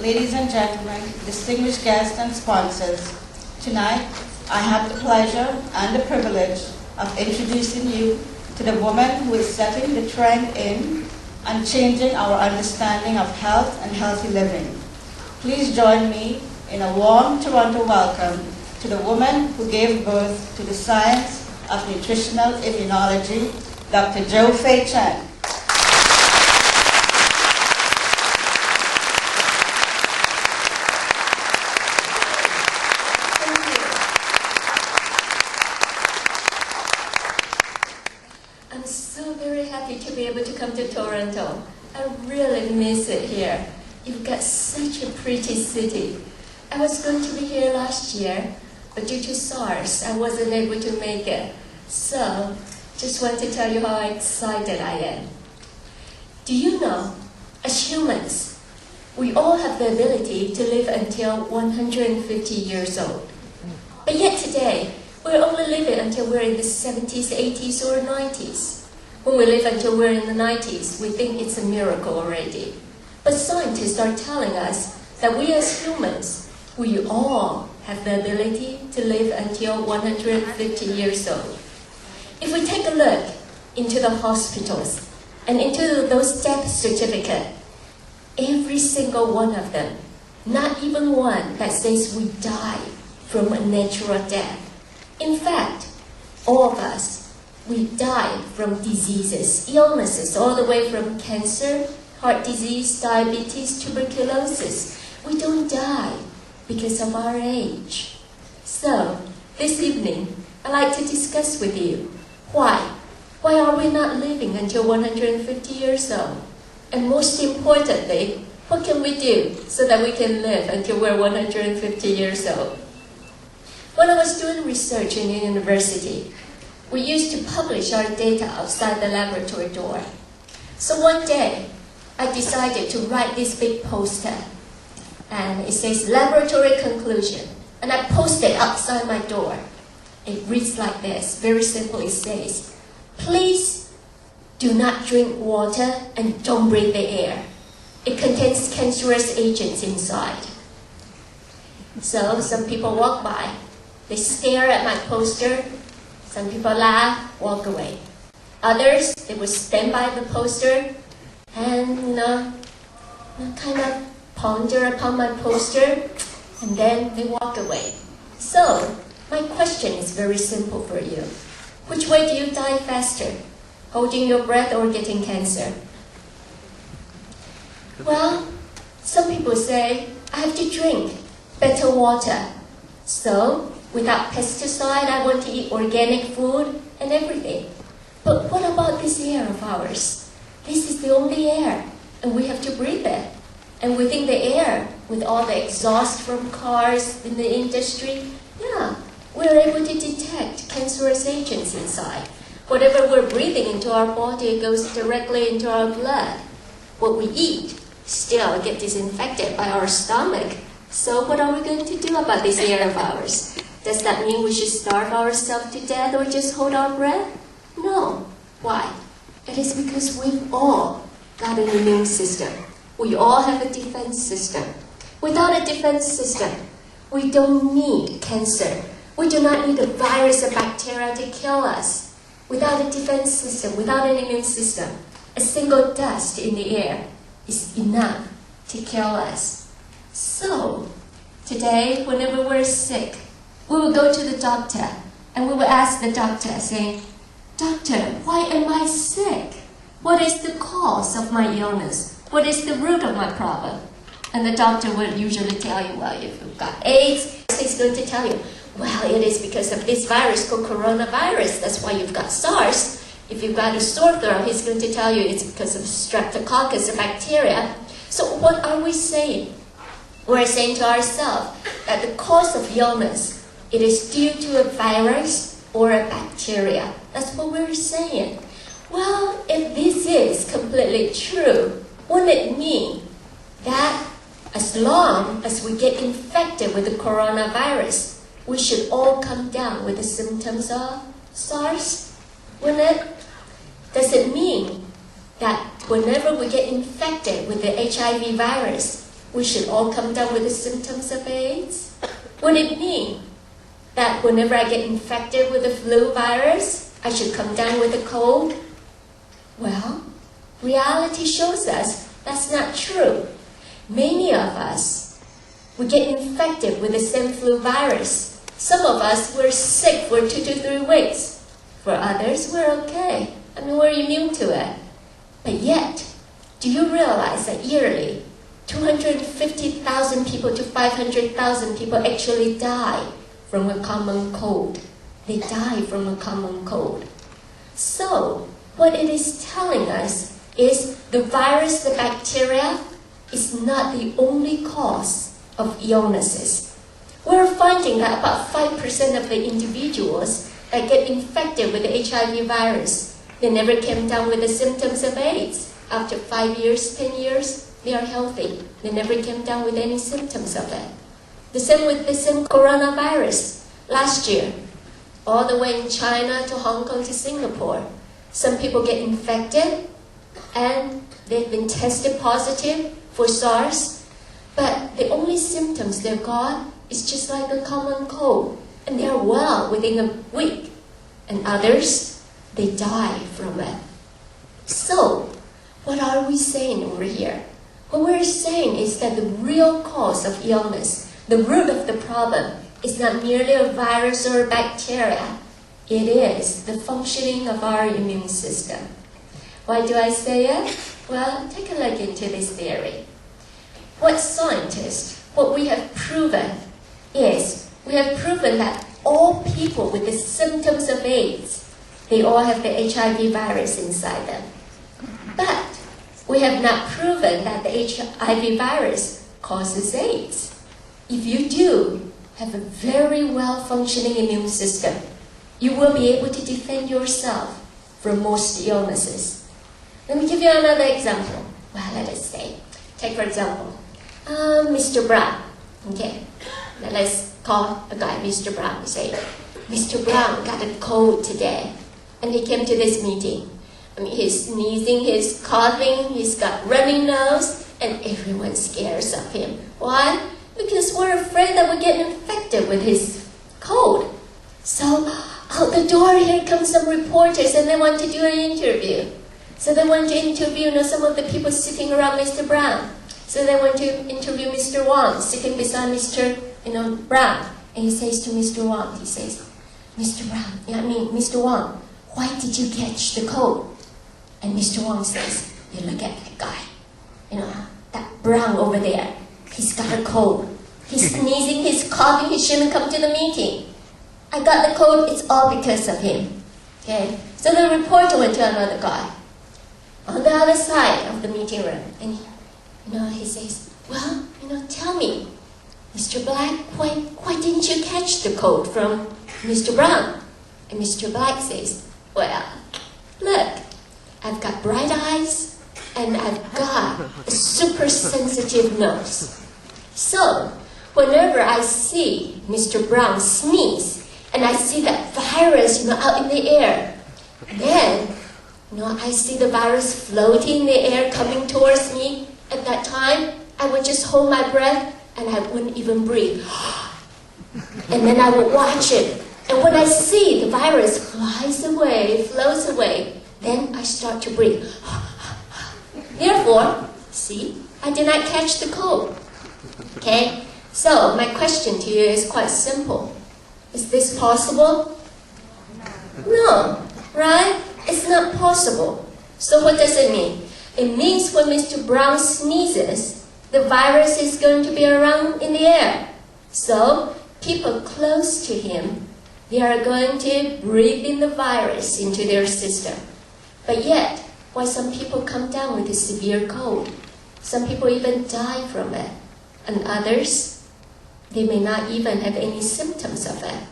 ladies and gentlemen, distinguished guests and sponsors, tonight I have the pleasure and the privilege of introducing you to the woman who is setting the trend in and changing our understanding of health and healthy living. Please join me in a warm Toronto welcome to the woman who gave birth to the science of nutritional immunology, Dr. Fau Chen. To be able to come to Toronto. I really miss it here. You've got such a pretty city. I was going to be here last year, but due to SARS, I wasn't able to make it. So, just want to tell you how excited I am. Do you know, as humans, we all have the ability to live until 150 years old. But yet today, we're only living until we're in the 70s, 80s, or 90s. When we live until we're in the 90s, we think it's a miracle already. But scientists are telling us that we as humans, we all have the ability to live until 150 years old. If we take a look into the hospitals and into those death certificates, every single one of them, not even one that says we die from a natural death. In fact, all of us, we die from diseases, illnesses, all the way from cancer, heart disease, diabetes, tuberculosis. We don't die because of our age. So, this evening, I'd like to discuss with you why. Why are we not living until 150 years old? And most importantly, what can we do so that we can live until we're 150 years old? When I was doing research in the university, we used to publish our data outside the laboratory door. So one day, I decided to write this big poster. And it says, laboratory conclusion. And I posted it outside my door. It reads like this, very simple. It says, please do not drink water and don't breathe the air. It contains cancerous agents inside. So some people walk by. They stare at my poster. Some people laugh, walk away. Others, they would stand by the poster and kind of ponder upon my poster, and then they walk away. So, my question is very simple for you. Which way do you die faster? Holding your breath or getting cancer? Well, some people say, I have to drink better water. So, without pesticide, I want to eat organic food and everything. But what about this air of ours? This is the only air, and we have to breathe it. And within the air, with all the exhaust from cars in the industry, we're able to detect cancerous agents inside. Whatever we're breathing into our body goes directly into our blood. What we eat still gets disinfected by our stomach. So what are we going to do about this air of ours? Does that mean we should starve ourselves to death or just hold our breath? No. Why? It is because we've all got an immune system. We all have a defense system. Without a defense system, we don't need cancer. We do not need a virus or bacteria to kill us. Without a defense system, without an immune system, a single dust in the air is enough to kill us. So, today, whenever we're sick, we will go to the doctor and we will ask the doctor, saying, Doctor, why am I sick? What is the cause of my illness? What is the root of my problem? And the doctor will usually tell you, well, if you've got AIDS, he's going to tell you, well, it is because of this virus called coronavirus. That's why you've got SARS. If you've got a sore throat, he's going to tell you it's because of streptococcus, a bacteria. So what are we saying? We're saying to ourselves that the cause of illness, it is due to a virus or a bacteria. That's what we're saying. Well, if this is completely true, wouldn't it mean that as long as we get infected with the coronavirus, we should all come down with the symptoms of SARS? Wouldn't it? Does it mean that whenever we get infected with the HIV virus, we should all come down with the symptoms of AIDS? Would it mean that whenever I get infected with the flu virus, I should come down with a cold? Well, reality shows us that's not true. Many of us, we get infected with the same flu virus. Some of us, we're sick for 2 to 3 weeks. For others, we're okay. We're immune to it. But yet, do you realize that yearly, 250,000 people to 500,000 people actually die from a common cold? They die from a common cold. So, what it is telling us is the virus, the bacteria, is not the only cause of illnesses. We're finding that about 5% of the individuals that get infected with the HIV virus, they never came down with the symptoms of AIDS. After 5 years, 10 years, they are healthy. They never came down with any symptoms of it. The same with the same coronavirus. Last year, all the way in China to Hong Kong to Singapore, some people get infected and they've been tested positive for SARS, but the only symptoms they've got is just like a common cold, and they're well within a week. And others, they die from it. So, what are we saying over here? What we're saying is that the real cause of illness, the root of the problem, is not merely a virus or a bacteria. It is the functioning of our immune system. Why do I say it? Well, take a look into this theory. What we have proven is, we have proven that all people with the symptoms of AIDS, they all have the HIV virus inside them. But we have not proven that the HIV virus causes AIDS. If you do have a very well-functioning immune system, you will be able to defend yourself from most illnesses. Let me give you another example. Well, let us say, take for example, Mr. Brown. Okay, now let's call a guy Mr. Brown. We say, Mr. Brown got a cold today, and he came to this meeting. He's sneezing, he's coughing, he's got runny nose, and everyone scares of him. Why? Because we're afraid that we're getting infected with his cold. So out the door here comes some reporters, and they want to do an interview. So they want to interview some of the people sitting around Mr. Brown. So they want to interview Mr. Wang, sitting beside Mr. Brown. And he says to Mr. Wang, he says, Mr. Wang, why did you catch the cold? And Mr. Wang says, you look at that guy, that Brown over there. He's got a cold. He's sneezing, he's coughing, he shouldn't come to the meeting. I got the cold, it's all because of him. Okay? So the reporter went to another guy on the other side of the meeting room. And he says, well, tell me, Mr. Black, why didn't you catch the cold from Mr. Brown? And Mr. Black says, well, look, I've got bright eyes and I've got a super sensitive nose. So, whenever I see Mr. Brown sneeze and I see that virus, out in the air, then, I see the virus floating in the air coming towards me. At that time, I would just hold my breath and I wouldn't even breathe. And then I would watch it. And when I see the virus flies away, flows away, then I start to breathe. Therefore, see, I did not catch the cold. Okay? So, my question to you is quite simple. Is this possible? No, right? It's not possible. So what does it mean? It means when Mr. Brown sneezes, the virus is going to be around in the air. So, people close to him, they are going to breathe in the virus into their system. But yet, why some people come down with a severe cold? Some people even die from it. And others, they may not even have any symptoms of it.